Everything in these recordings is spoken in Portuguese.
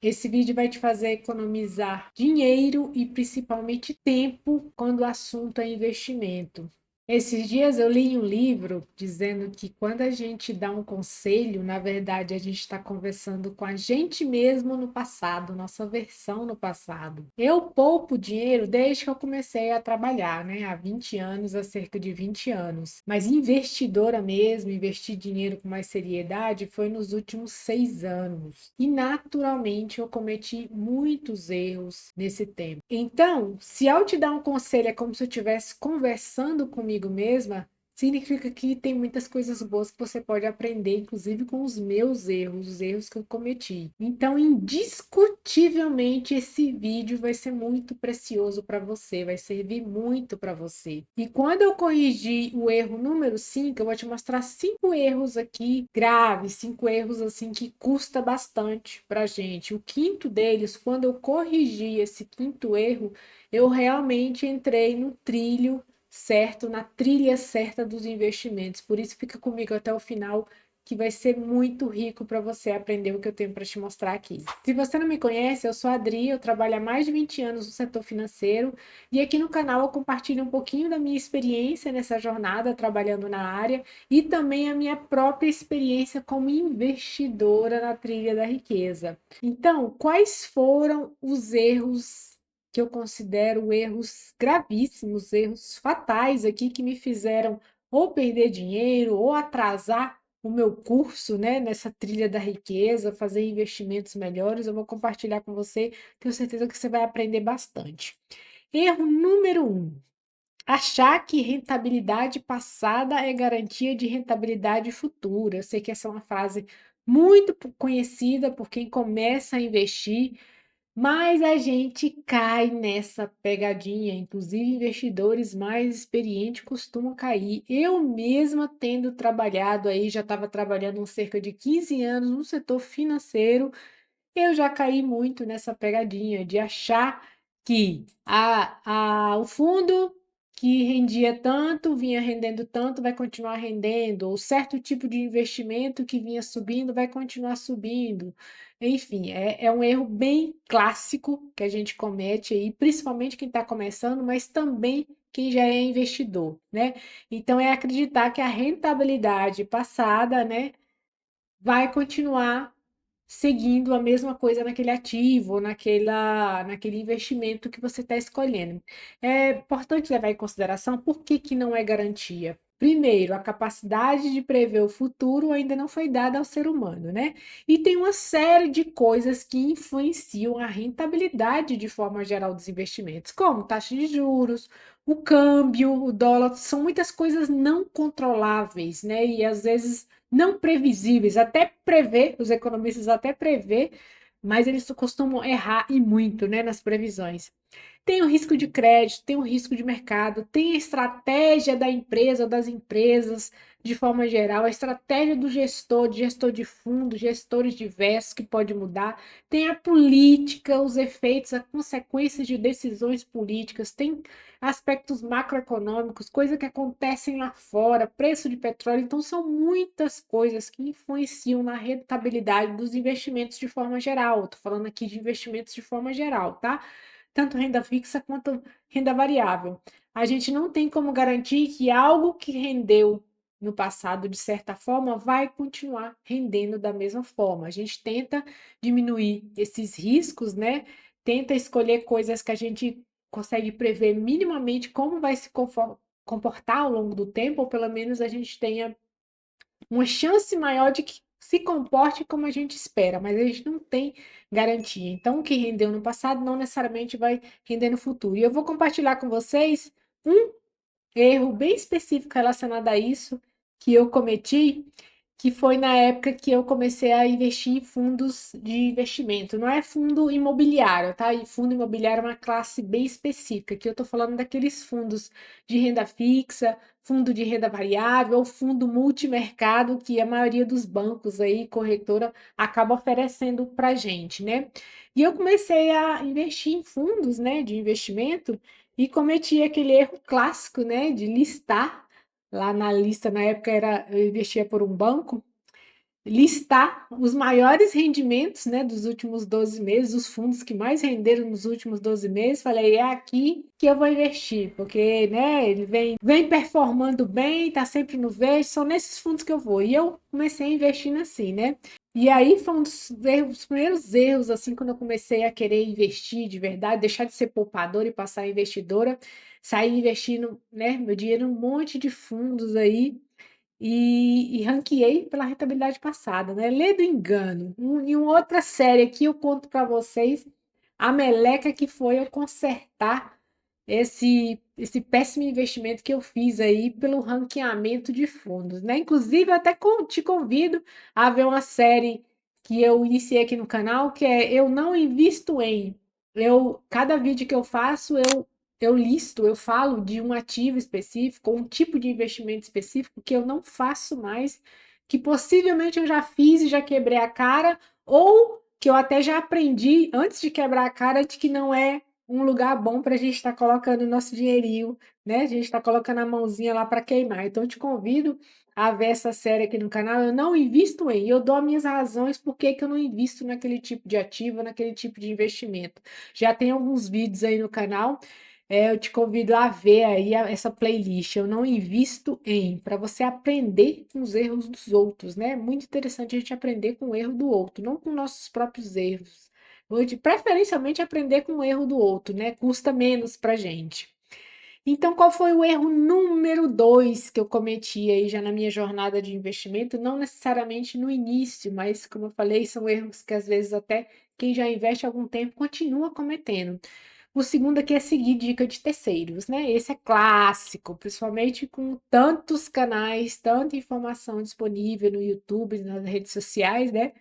Esse vídeo vai te fazer economizar dinheiro e principalmente tempo quando o assunto é investimento. Esses dias eu li um livro dizendo que quando a gente dá um conselho, na verdade a gente está conversando com a gente mesmo no passado, nossa versão no passado. Eu poupo dinheiro desde que eu comecei a trabalhar, né? Há 20 anos, há cerca de 20 anos. Mas investidora mesmo, investir dinheiro com mais seriedade foi nos últimos 6 anos. E naturalmente eu cometi muitos erros nesse tempo. Então, se ao te dar um conselho é como se eu estivesse conversando comigo mesma, significa que tem muitas coisas boas que você pode aprender, inclusive com os meus erros, os erros que eu cometi. Então, indiscutivelmente, esse vídeo vai ser muito precioso para você, vai servir muito para você. E quando eu corrigir o erro número 5, eu vou te mostrar 5 erros aqui graves, 5 erros assim que custa bastante para gente. O quinto deles, quando eu corrigi esse quinto erro, eu realmente entrei no trilho certo, na trilha certa dos investimentos. Por isso fica comigo até o final, que vai ser muito rico para você aprender o que eu tenho para te mostrar aqui. Se você não me conhece, eu sou a Adri, eu trabalho há mais de 20 anos no setor financeiro e aqui no canal eu compartilho um pouquinho da minha experiência nessa jornada trabalhando na área e também a minha própria experiência como investidora na trilha da riqueza. Então, quais foram os erros que eu considero erros gravíssimos, erros fatais aqui que me fizeram ou perder dinheiro ou atrasar o meu curso, né, nessa trilha da riqueza, fazer investimentos melhores? Eu vou compartilhar com você, tenho certeza que você vai aprender bastante. Erro número 1: achar que rentabilidade passada é garantia de rentabilidade futura. Eu sei que essa é uma frase muito conhecida por quem começa a investir, mas a gente cai nessa pegadinha, inclusive investidores mais experientes costumam cair. Eu mesma tendo trabalhado aí, já estava trabalhando há cerca de 15 anos no setor financeiro, eu já caí muito nessa pegadinha de achar que o fundo que rendia tanto, vinha rendendo tanto, vai continuar rendendo, ou certo tipo de investimento que vinha subindo vai continuar subindo. Enfim, é um erro bem clássico que a gente comete aí, principalmente quem está começando, mas também quem já é investidor, né? Então, é acreditar que a rentabilidade passada, né, vai continuar seguindo a mesma coisa naquele ativo, naquele investimento que você está escolhendo. É importante levar em consideração por que que não é garantia. Primeiro, a capacidade de prever o futuro ainda não foi dada ao ser humano, né? E tem uma série de coisas que influenciam a rentabilidade de forma geral dos investimentos, como taxa de juros, o câmbio, o dólar, são muitas coisas não controláveis, né? E às vezes não previsíveis, até prever, os economistas até prever, mas eles costumam errar e muito, né, nas previsões. Tem o risco de crédito, tem o risco de mercado, tem a estratégia da empresa ou das empresas de forma geral, a estratégia do gestor, de gestor de fundo, gestores diversos que pode mudar, tem a política, os efeitos, as consequências de decisões políticas, tem aspectos macroeconômicos, coisas que acontecem lá fora, preço de petróleo, então são muitas coisas que influenciam na rentabilidade dos investimentos de forma geral. Estou falando aqui de investimentos de forma geral, tá? Tanto renda fixa quanto renda variável. A gente não tem como garantir que algo que rendeu no passado, de certa forma, vai continuar rendendo da mesma forma. A gente tenta diminuir esses riscos, né? Tenta escolher coisas que a gente consegue prever minimamente como vai se comportar ao longo do tempo, ou pelo menos a gente tenha uma chance maior de que se comporte como a gente espera, mas a gente não tem garantia. Então, o que rendeu no passado não necessariamente vai render no futuro. E eu vou compartilhar com vocês um erro bem específico relacionado a isso que eu cometi, que foi na época que eu comecei a investir em fundos de investimento. Não é fundo imobiliário, tá? E fundo imobiliário é uma classe bem específica, que eu tô falando daqueles fundos de renda fixa, fundo de renda variável ou fundo multimercado que a maioria dos bancos aí, corretora, acaba oferecendo para gente, né? E eu comecei a investir em fundos, né, de investimento e cometi aquele erro clássico, né, de listar lá na lista, na época era, eu investia por um banco, listar os maiores rendimentos, né, dos últimos 12 meses, os fundos que mais renderam nos últimos 12 meses. Falei, é aqui que eu vou investir, porque, né, ele vem performando bem, tá sempre no verde, são nesses fundos que eu vou. E eu comecei investindo assim, né? E aí foi um dos primeiros erros, assim, quando eu comecei a querer investir de verdade, deixar de ser poupadora e passar a investidora, sair investindo, né, meu dinheiro em um monte de fundos aí, e ranqueei pela rentabilidade passada, né? Lê do engano. Em uma outra série aqui eu conto para vocês a meleca que foi eu consertar esse péssimo investimento que eu fiz aí pelo ranqueamento de fundos, né? Inclusive, eu até te convido a ver uma série que eu iniciei aqui no canal, que é Eu Não Invisto Em. Cada vídeo que eu faço, eu listo, eu falo de um ativo específico, um tipo de investimento específico que eu não faço mais, que possivelmente eu já fiz e já quebrei a cara, ou que eu até já aprendi antes de quebrar a cara de que não é um lugar bom para a gente estar colocando o nosso dinheirinho, né? A gente está colocando a mãozinha lá para queimar. Então, eu te convido a ver essa série aqui no canal. Eu não invisto em, eu dou as minhas razões por que eu não invisto naquele tipo de ativo, naquele tipo de investimento. Já tem alguns vídeos aí no canal. Eu te convido a ver aí essa playlist. Eu não invisto em, para você aprender com os erros dos outros, né? É muito interessante a gente aprender com o erro do outro, não com nossos próprios erros. Preferencialmente aprender com o erro do outro, né? Custa menos pra gente. Então, qual foi o erro número 2 que eu cometi aí já na minha jornada de investimento? Não necessariamente no início, mas como eu falei, são erros que às vezes até quem já investe há algum tempo continua cometendo. O segundo aqui é seguir dica de terceiros, né? Esse é clássico, principalmente com tantos canais, tanta informação disponível no YouTube, nas redes sociais, né?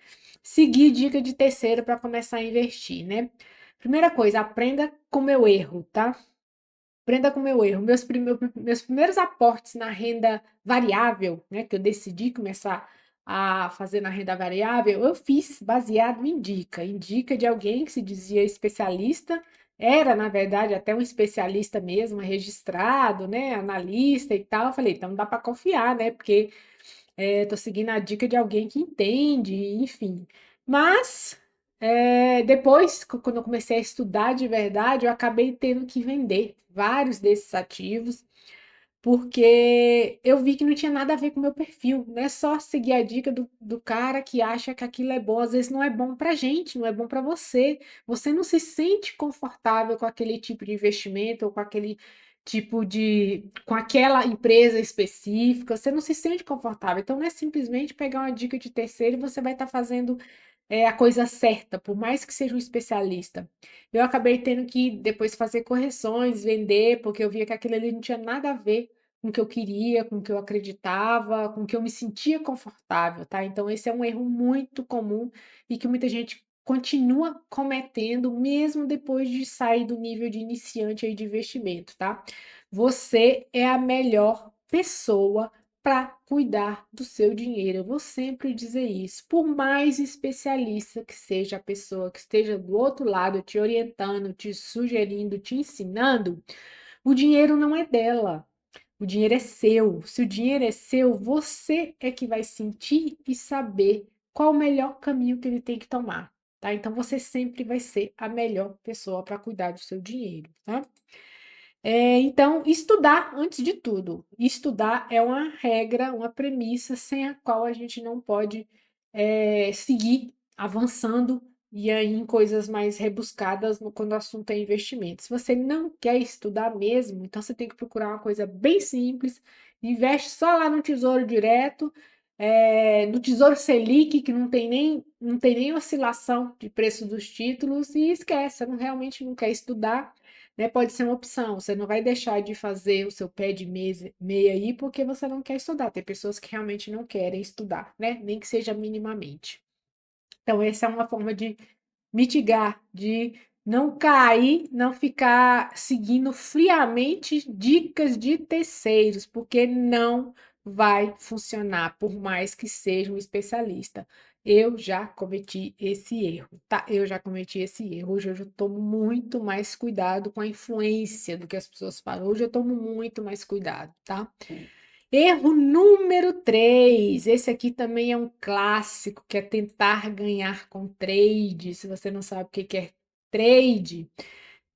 Seguir dica de terceiro para começar a investir, né? Primeira coisa, aprenda com o meu erro, tá? Aprenda com o meu erro. Meus primeiros aportes na renda variável, né, que eu decidi começar a fazer na renda variável, eu fiz baseado em dica de alguém que se dizia especialista, era, na verdade, até um especialista mesmo, registrado, né, analista e tal. Eu falei, então dá para confiar, né, porque tô seguindo a dica de alguém que entende, enfim. Mas depois, quando eu comecei a estudar de verdade, eu acabei tendo que vender vários desses ativos, porque eu vi que não tinha nada a ver com o meu perfil. Não é só seguir a dica do cara que acha que aquilo é bom. Às vezes não é bom pra gente, não é bom pra você. Você não se sente confortável com aquele tipo de investimento ou com aquele tipo com aquela empresa específica, você não se sente confortável. Então não é simplesmente pegar uma dica de terceiro e você vai estar fazendo a coisa certa, por mais que seja um especialista. Eu acabei tendo que depois fazer correções, vender, porque eu via que aquilo ali não tinha nada a ver com o que eu queria, com o que eu acreditava, com o que eu me sentia confortável, tá? Então, esse é um erro muito comum e que muita gente continua cometendo, mesmo depois de sair do nível de iniciante aí de investimento, tá? Você é a melhor pessoa para cuidar do seu dinheiro. Eu vou sempre dizer isso. Por mais especialista que seja a pessoa que esteja do outro lado te orientando, te sugerindo, te ensinando, o dinheiro não é dela. O dinheiro é seu. Se o dinheiro é seu, você é que vai sentir e saber qual o melhor caminho que ele tem que tomar, tá? Então você sempre vai ser a melhor pessoa para cuidar do seu dinheiro, tá? Então, estudar antes de tudo. Estudar é uma regra, uma premissa sem a qual a gente não pode seguir avançando e aí em coisas mais rebuscadas quando o assunto é investimento. Se você não quer estudar mesmo, então você tem que procurar uma coisa bem simples, investe só lá no Tesouro Direto, no Tesouro Selic, que não tem nem oscilação de preço dos títulos, e esquece, você realmente não quer estudar, né? Pode ser uma opção. Você não vai deixar de fazer o seu pé de meia aí porque você não quer estudar. Tem pessoas que realmente não querem estudar, né? Nem que seja minimamente. Então, essa é uma forma de mitigar, de não cair, não ficar seguindo friamente dicas de terceiros, porque não vai funcionar, por mais que seja um especialista. Eu já cometi esse erro, tá? Eu já cometi esse erro. Hoje eu tomo muito mais cuidado com a influência do que as pessoas falam. Hoje eu tomo muito mais cuidado, tá? Erro número 3. Esse aqui também é um clássico, que é tentar ganhar com trade. Se você não sabe o que é trade,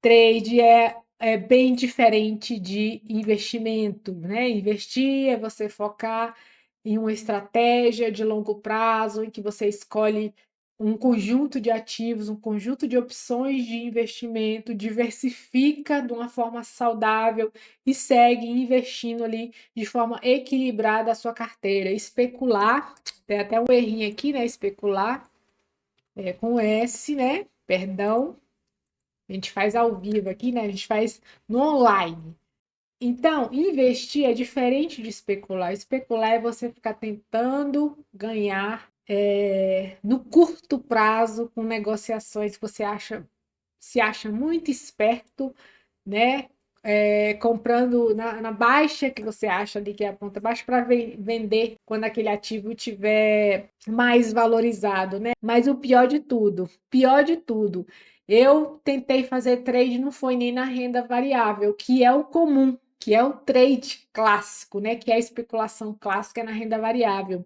trade é bem diferente de investimento, né? Investir é você focar em uma estratégia de longo prazo, em que você escolhe um conjunto de ativos, um conjunto de opções de investimento, diversifica de uma forma saudável e segue investindo ali de forma equilibrada a sua carteira. Especular, tem até um errinho aqui, né? Especular é com S, né? Perdão, a gente faz ao vivo aqui, né? A gente faz no online. Então, investir é diferente de especular. Especular é você ficar tentando ganhar no curto prazo com negociações que você se acha muito esperto, né? Comprando na baixa que você acha ali que é a ponta baixa para vender quando aquele ativo tiver mais valorizado, né? Mas o pior de tudo, eu tentei fazer trade, não foi nem na renda variável, que é o comum, que é o trade clássico, né? Que é a especulação clássica na renda variável.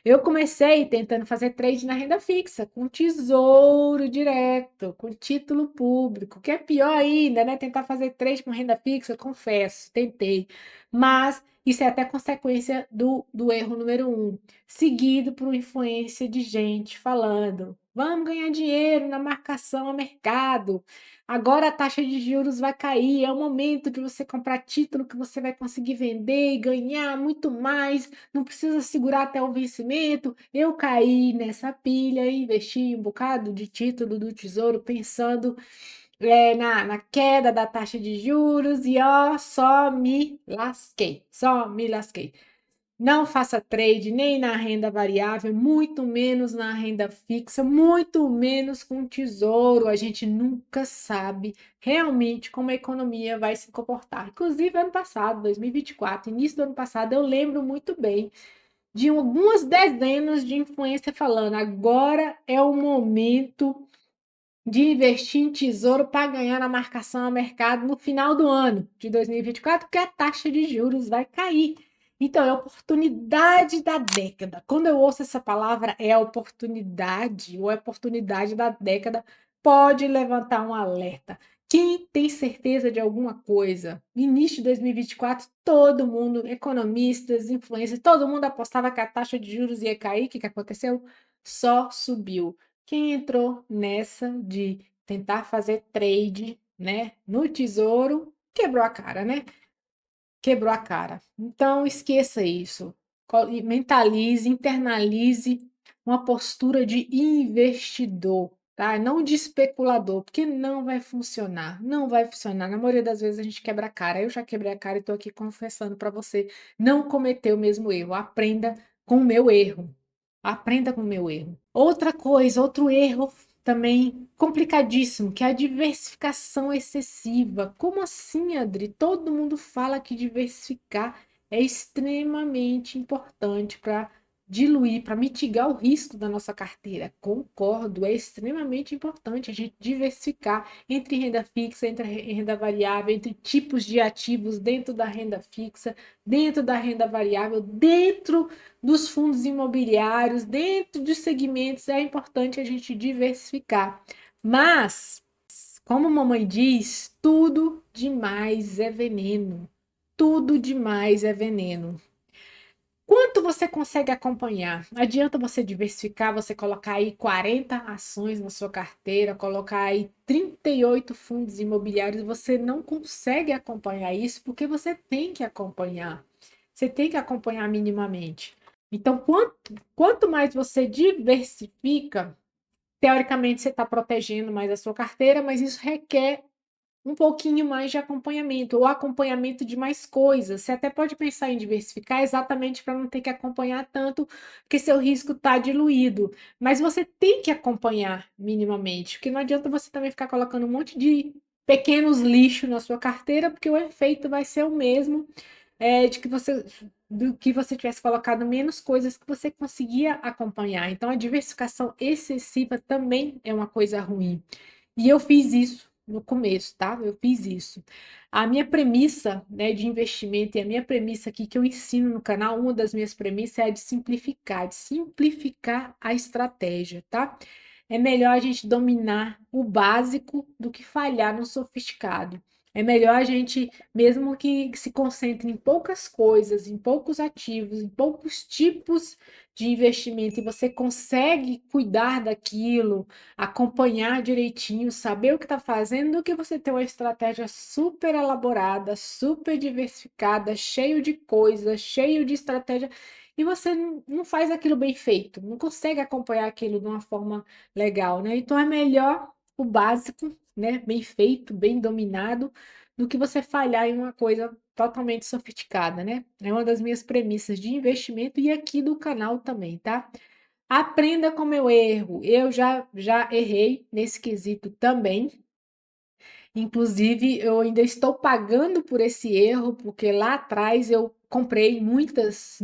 Eu comecei tentando fazer trade na renda fixa, com tesouro direto, com título público, que é pior ainda, né? Tentar fazer trade com renda fixa, confesso, tentei. Mas isso é até consequência do erro número 1, seguido por influência de gente falando: vamos ganhar dinheiro na marcação a mercado. Agora a taxa de juros vai cair, é o momento de você comprar título que você vai conseguir vender e ganhar muito mais, não precisa segurar até o vencimento. Eu caí nessa pilha e investi um bocado de título do Tesouro pensando na queda da taxa de juros e ó, só me lasquei. Não faça trade nem na renda variável, muito menos na renda fixa, muito menos com tesouro. A gente nunca sabe realmente como a economia vai se comportar. Inclusive, ano passado, 2024, início do ano passado, eu lembro muito bem de algumas dezenas de influência falando: agora é o momento de investir em tesouro para ganhar na marcação a mercado no final do ano de 2024, porque a taxa de juros vai cair. Então, é a oportunidade da década. Quando eu ouço essa palavra, é a oportunidade, ou é a oportunidade da década, pode levantar um alerta. Quem tem certeza de alguma coisa? Início de 2024, todo mundo, economistas, influencers, todo mundo apostava que a taxa de juros ia cair. O que aconteceu? Só subiu. Quem entrou nessa de tentar fazer trade, né, no tesouro, quebrou a cara, né? Quebrou a cara. Então, esqueça isso. Mentalize, internalize uma postura de investidor, tá? Não de especulador, porque não vai funcionar. Não vai funcionar. Na maioria das vezes a gente quebra a cara. Eu já quebrei a cara e estou aqui confessando para você não cometer o mesmo erro. Aprenda com o meu erro. Aprenda com o meu erro. Outra coisa, outro erro também complicadíssimo, que é a diversificação excessiva. Como assim, Adri? Todo mundo fala que diversificar é extremamente importante para diluir, para mitigar o risco da nossa carteira. Concordo, é extremamente importante a gente diversificar entre renda fixa, entre renda variável, entre tipos de ativos dentro da renda fixa, dentro da renda variável, dentro dos fundos imobiliários, dentro dos segmentos, é importante a gente diversificar. Mas, como mamãe diz, tudo demais é veneno. Tudo demais é veneno. Quanto você consegue acompanhar? Não adianta você diversificar, você colocar aí 40 ações na sua carteira, colocar aí 38 fundos imobiliários, você não consegue acompanhar isso porque você tem que acompanhar. Você tem que acompanhar minimamente. Então, quanto mais você diversifica, teoricamente você está protegendo mais a sua carteira, mas isso requer um pouquinho mais de acompanhamento, ou acompanhamento de mais coisas. Você até pode pensar em diversificar exatamente para não ter que acompanhar tanto, porque seu risco está diluído. Mas você tem que acompanhar minimamente, porque não adianta você também ficar colocando um monte de pequenos lixos na sua carteira, porque o efeito vai ser o mesmo de que você do que você tivesse colocado menos coisas que você conseguia acompanhar. Então, a diversificação excessiva também é uma coisa ruim. E eu fiz isso. no começo, tá? Eu fiz isso. A minha premissa, né, de investimento e a minha premissa aqui que eu ensino no canal, uma das minhas premissas é de simplificar a estratégia, tá? É melhor a gente dominar o básico do que falhar no sofisticado. É melhor a gente, mesmo que se concentre em poucas coisas, em poucos ativos, em poucos tipos de investimento, e você consegue cuidar daquilo, acompanhar direitinho, saber o que está fazendo, do que você ter uma estratégia super elaborada, super diversificada, cheio de coisas, cheio de estratégia, e você não faz aquilo bem feito, não consegue acompanhar aquilo de uma forma legal, né? Então é melhor o básico, né? Bem feito, bem dominado, do que você falhar em uma coisa totalmente sofisticada, né? É uma das minhas premissas de investimento e aqui do canal também, tá? Aprenda com meu erro. Eu já errei nesse quesito também. Inclusive, eu ainda estou pagando por esse erro, porque lá atrás eu comprei muitos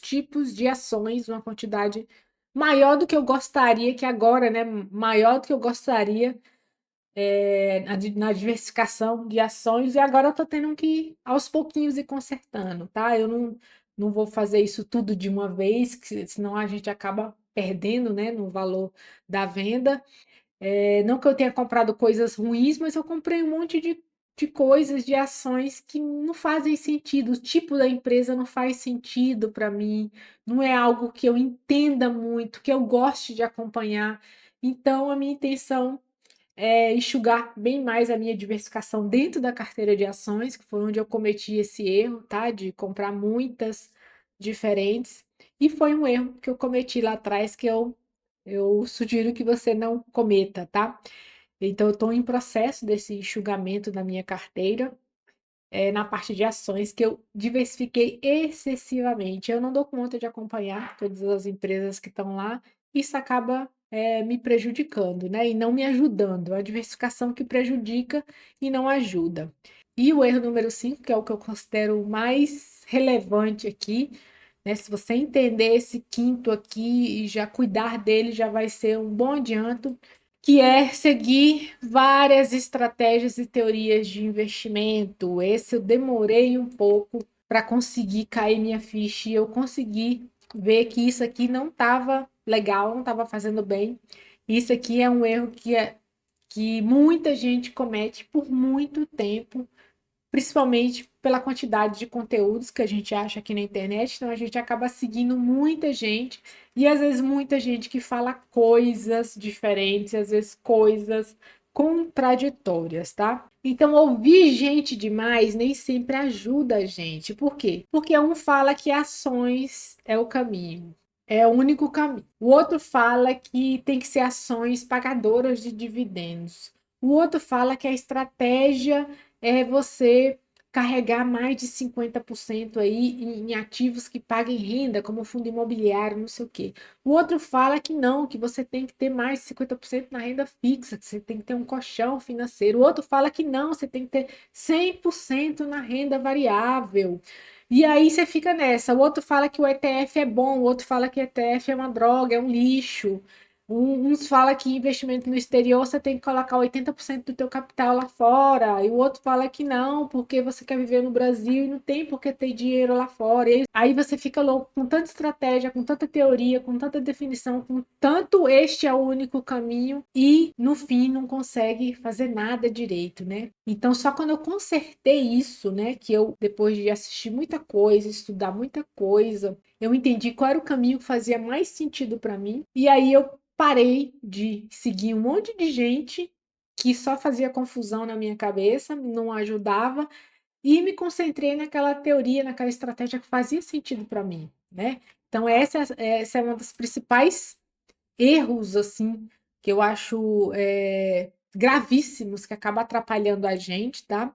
tipos de ações, uma quantidade maior do que eu gostaria, que agora, né, maior do que eu gostaria, na diversificação de ações, e agora eu estou tendo que ir aos pouquinhos e consertando, tá? Eu não vou fazer isso tudo de uma vez, senão a gente acaba perdendo, né, no valor da venda. Não que eu tenha comprado coisas ruins, mas eu comprei um monte de coisas, de ações que não fazem sentido. O tipo da empresa não faz sentido para mim, não é algo que eu entenda muito, que eu goste de acompanhar. Então, a minha intenção enxugar bem mais a minha diversificação dentro da carteira de ações, que foi onde eu cometi esse erro, tá? De comprar muitas diferentes. E foi um erro que eu cometi lá atrás que eu sugiro que você não cometa, tá? Então, eu estou em processo desse enxugamento da minha carteira, na parte de ações, que eu diversifiquei excessivamente. Eu não dou conta de acompanhar todas as empresas que estão lá, isso acaba, me prejudicando, né, e não me ajudando. É a diversificação que prejudica e não ajuda. E o erro número 5, que é o que eu considero mais relevante aqui, né, se você entender esse quinto aqui e já cuidar dele, já vai ser um bom adianto, que é seguir várias estratégias e teorias de investimento. Esse eu demorei um pouco para conseguir cair minha ficha e eu consegui ver que isso aqui não estava legal, não estava fazendo bem. Isso aqui é um erro que muita gente comete por muito tempo, principalmente pela quantidade de conteúdos que a gente acha aqui na internet, então a gente acaba seguindo muita gente e às vezes muita gente que fala coisas diferentes, às vezes coisas contraditórias, tá? Então ouvir gente demais nem sempre ajuda a gente. Por quê? Porque um fala que ações é o caminho. É o único caminho. O outro fala que tem que ser ações pagadoras de dividendos. O outro fala que a estratégia é você carregar mais de 50% aí em ativos que paguem renda, como fundo imobiliário, não sei o quê. O outro fala que não, que você tem que ter mais de 50% na renda fixa, que você tem que ter um colchão financeiro. O outro fala que não, você tem que ter 100% na renda variável. E aí você fica nessa. O outro fala que o ETF é bom, o outro fala que o ETF é uma droga, é um lixo. Uns fala que investimento no exterior você tem que colocar 80% do teu capital lá fora, e o outro fala que não, porque você quer viver no Brasil e não tem porque ter dinheiro lá fora. E aí você fica louco com tanta estratégia, com tanta teoria, com tanta definição, com tanto este é o único caminho e no fim não consegue fazer nada direito, né? Então só quando eu consertei isso, né, que eu depois de assistir muita coisa, estudar muita coisa, eu entendi qual era o caminho que fazia mais sentido para mim. E aí eu parei de seguir um monte de gente que só fazia confusão na minha cabeça, não ajudava, e me concentrei naquela teoria, naquela estratégia que fazia sentido para mim, né? Então essa é uma dos principais erros, assim, que eu acho gravíssimos, que acaba atrapalhando a gente, tá?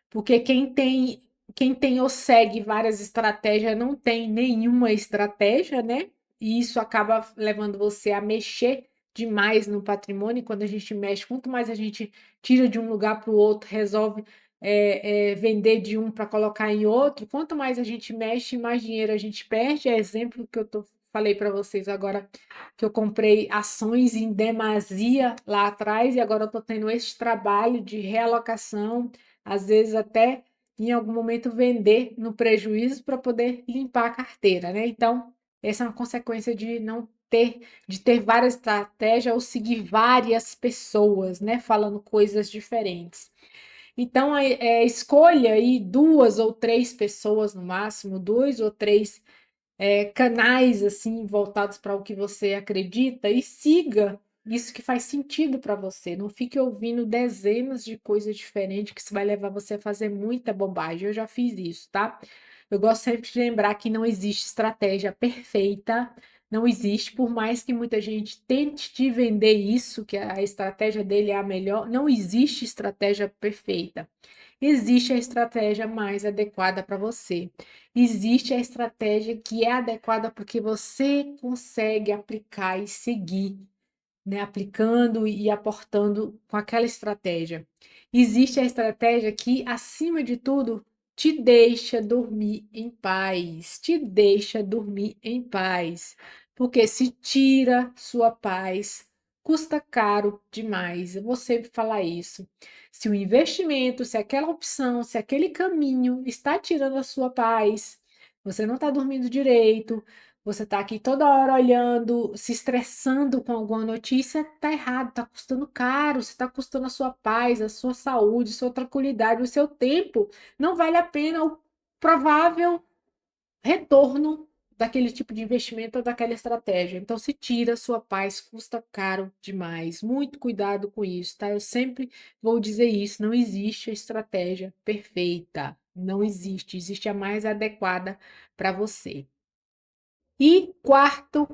Porque quem tem ou segue várias estratégias não tem nenhuma estratégia, né? E isso acaba levando você a mexer demais no patrimônio. E quando a gente mexe, quanto mais a gente tira de um lugar para o outro, resolve vender de um para colocar em outro, quanto mais a gente mexe, mais dinheiro a gente perde. É exemplo que eu estou falei para vocês agora que eu comprei ações em demasia lá atrás e agora eu estou tendo esse trabalho de realocação, às vezes até em algum momento vender no prejuízo para poder limpar a carteira, né? Então, essa é uma consequência de não ter, de ter várias estratégias ou seguir várias pessoas, né? Falando coisas diferentes. Então, escolha aí duas ou três pessoas no máximo, dois ou três canais assim voltados para o que você acredita e siga isso que faz sentido para você. Não fique ouvindo dezenas de coisas diferentes que isso vai levar você a fazer muita bobagem. Eu já fiz isso, tá? Eu gosto sempre de lembrar que não existe estratégia perfeita, não existe, por mais que muita gente tente te vender isso, que a estratégia dele é a melhor, não existe estratégia perfeita. Existe a estratégia mais adequada para você. Existe a estratégia que é adequada porque você consegue aplicar e seguir, né? Aplicando e aportando com aquela estratégia. Existe a estratégia que, acima de tudo, te deixa dormir em paz, te deixa dormir em paz, porque se tira sua paz, custa caro demais. Eu vou sempre falar isso. Se o investimento, se aquela opção, se aquele caminho está tirando a sua paz, você não está dormindo direito, você está aqui toda hora olhando, se estressando com alguma notícia, tá errado, tá custando caro, você está custando a sua paz, a sua saúde, a sua tranquilidade, o seu tempo. Não vale a pena o provável retorno daquele tipo de investimento ou daquela estratégia. Então, se tira a sua paz, custa caro demais. Muito cuidado com isso, tá? Eu sempre vou dizer isso, não existe a estratégia perfeita. Não existe, existe a mais adequada para você. E quarto,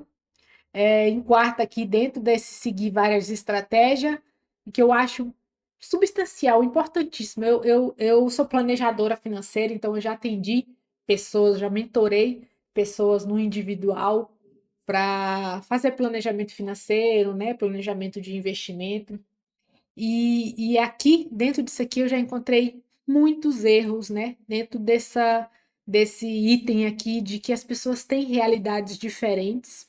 em quarto aqui, dentro desse seguir várias estratégias, que eu acho substancial, importantíssimo. Eu sou planejadora financeira, então eu já atendi pessoas, já mentorei pessoas no individual para fazer planejamento financeiro, né? Planejamento de investimento. E aqui, dentro disso aqui, eu já encontrei muitos erros, né? Dentro desse item aqui de que as pessoas têm realidades diferentes,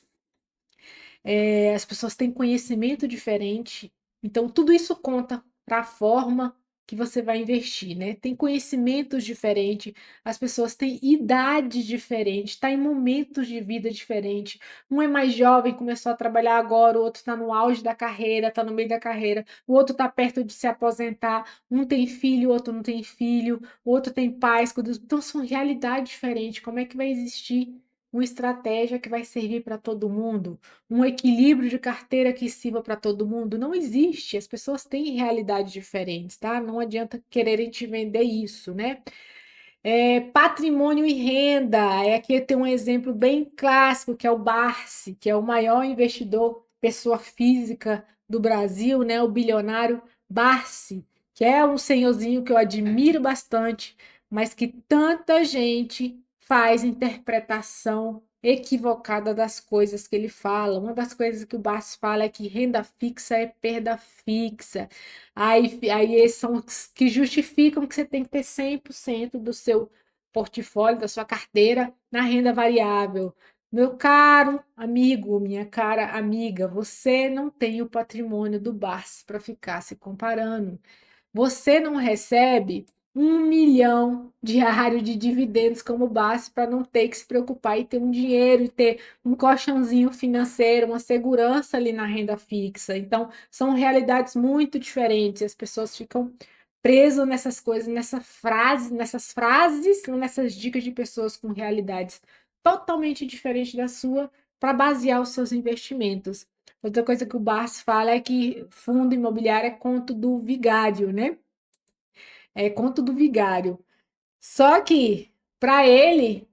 as pessoas têm conhecimento diferente, então tudo isso conta para a forma que você vai investir, né? Tem conhecimentos diferentes, as pessoas têm idades diferentes, está em momentos de vida diferentes. Um é mais jovem, começou a trabalhar agora, o outro está no auge da carreira, está no meio da carreira, o outro está perto de se aposentar, um tem filho, o outro não tem filho, o outro tem pais, então são realidades diferentes. Como é que vai existir uma estratégia que vai servir para todo mundo? Um equilíbrio de carteira que sirva para todo mundo? Não existe. As pessoas têm realidades diferentes, tá? Não adianta quererem te vender isso, né? Patrimônio e renda. Aqui tem um exemplo bem clássico, que é o Barsi, que é o maior investidor, pessoa física do Brasil, né? O bilionário Barsi, que é um senhorzinho que eu admiro bastante, mas que tanta gente faz interpretação equivocada das coisas que ele fala. Uma das coisas que o Barsi fala é que renda fixa é perda fixa. Aí esses são os que justificam que você tem que ter 100% do seu portfólio, da sua carteira na renda variável. Meu caro amigo, minha cara amiga, você não tem o patrimônio do Barsi para ficar se comparando. Você não recebe 1 milhão diário de dividendos como base para não ter que se preocupar e ter um dinheiro e ter um colchãozinho financeiro, uma segurança ali na renda fixa. Então, são realidades muito diferentes. As pessoas ficam presas nessas coisas, nessas frases, nessas dicas de pessoas com realidades totalmente diferentes da sua para basear os seus investimentos. Outra coisa que o Barsi fala é que fundo imobiliário é conto do vigário, né? É conto do vigário. Só que, para ele,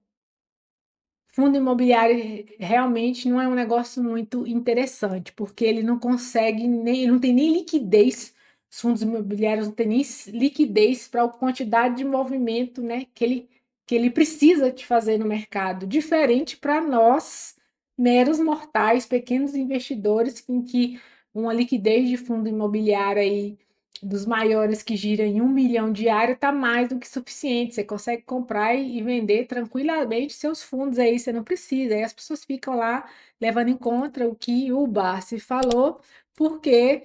fundo imobiliário realmente não é um negócio muito interessante, porque ele não consegue nem, ele não tem nem liquidez. Os fundos imobiliários não têm nem liquidez para a quantidade de movimento, né, que ele precisa de fazer no mercado. Diferente para nós, meros mortais, pequenos investidores, em que uma liquidez de fundo imobiliário aí dos maiores que gira em 1 milhão diário está mais do que suficiente. Você consegue comprar e vender tranquilamente seus fundos aí, você não precisa. Aí as pessoas ficam lá levando em conta o que o Barsi falou, porque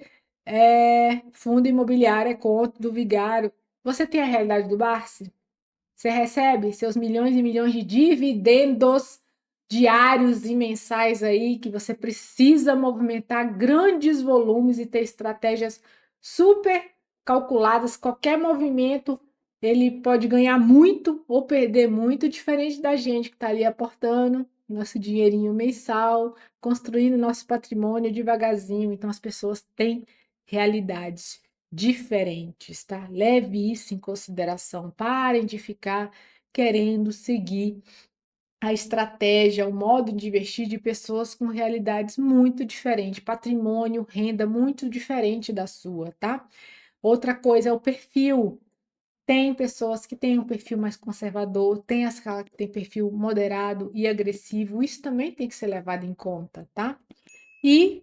fundo imobiliário é conta do vigário. Você tem a realidade do Barsi? Você recebe seus milhões e milhões de dividendos diários e mensais aí que você precisa movimentar grandes volumes e ter estratégias super calculadas. Qualquer movimento ele pode ganhar muito ou perder muito, diferente da gente que está ali aportando nosso dinheirinho mensal, construindo nosso patrimônio devagarzinho. Então as pessoas têm realidades diferentes, tá? Leve isso em consideração. Parem de ficar querendo seguir a estratégia, o modo de investir de pessoas com realidades muito diferentes, patrimônio, renda muito diferente da sua, tá? Outra coisa é o perfil. Tem pessoas que têm um perfil mais conservador, tem as que têm perfil moderado e agressivo. Isso também tem que ser levado em conta, tá? E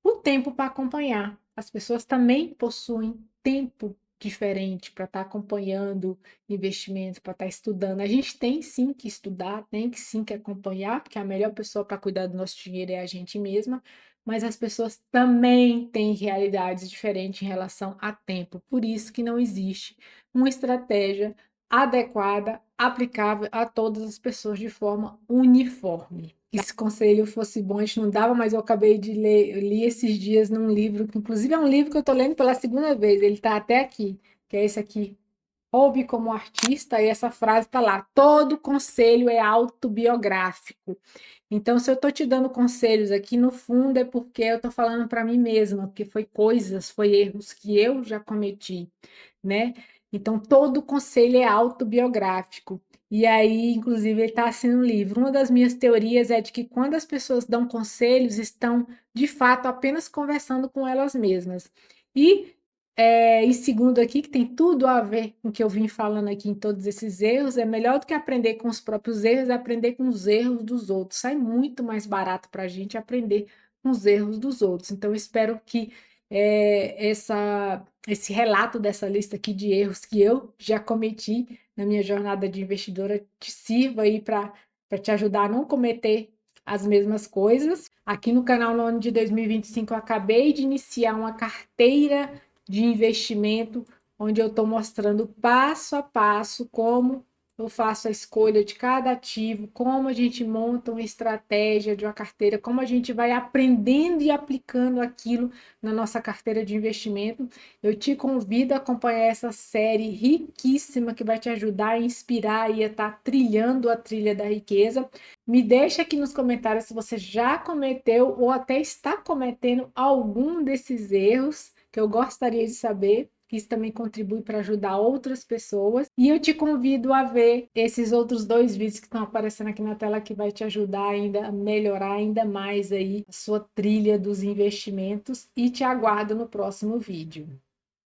o tempo para acompanhar. As pessoas também possuem tempo diferente para estar acompanhando investimento, para estar estudando. A gente tem sim que estudar, tem que sim que acompanhar, porque a melhor pessoa para cuidar do nosso dinheiro é a gente mesma, mas as pessoas também têm realidades diferentes em relação a tempo. Por isso que não existe uma estratégia adequada, aplicável a todas as pessoas de forma uniforme. Se esse conselho fosse bom, a gente não dava, mas eu acabei de ler, eu li esses dias num livro, que inclusive é um livro que eu estou lendo pela segunda vez, ele está até aqui, que é esse aqui, Hobby como Artista, e essa frase está lá, todo conselho é autobiográfico. Então, se eu estou te dando conselhos aqui, no fundo é porque eu estou falando para mim mesma, porque foi coisas, foi erros que eu já cometi, né? Então, todo conselho é autobiográfico. E aí, inclusive, ele está assim no livro. Uma das minhas teorias é de que quando as pessoas dão conselhos, estão de fato apenas conversando com elas mesmas. E segundo aqui, que tem tudo a ver com o que eu vim falando aqui em todos esses erros, é melhor do que aprender com os próprios erros, é aprender com os erros dos outros. Sai muito mais barato para a gente aprender com os erros dos outros. Então, eu espero que esse relato dessa lista aqui de erros que eu já cometi na minha jornada de investidora te sirva aí para te ajudar a não cometer as mesmas coisas. Aqui no canal, no ano de 2025, eu acabei de iniciar uma carteira de investimento, onde eu estou mostrando passo a passo como eu faço a escolha de cada ativo, como a gente monta uma estratégia de uma carteira, como a gente vai aprendendo e aplicando aquilo na nossa carteira de investimento. Eu te convido a acompanhar essa série riquíssima que vai te ajudar a inspirar e a estar trilhando a trilha da riqueza. Me deixa aqui nos comentários se você já cometeu ou até está cometendo algum desses erros, que eu gostaria de saber, que isso também contribui para ajudar outras pessoas. E eu te convido a ver esses outros 2 vídeos que estão aparecendo aqui na tela, que vai te ajudar ainda a melhorar ainda mais aí a sua trilha dos investimentos, e te aguardo no próximo vídeo.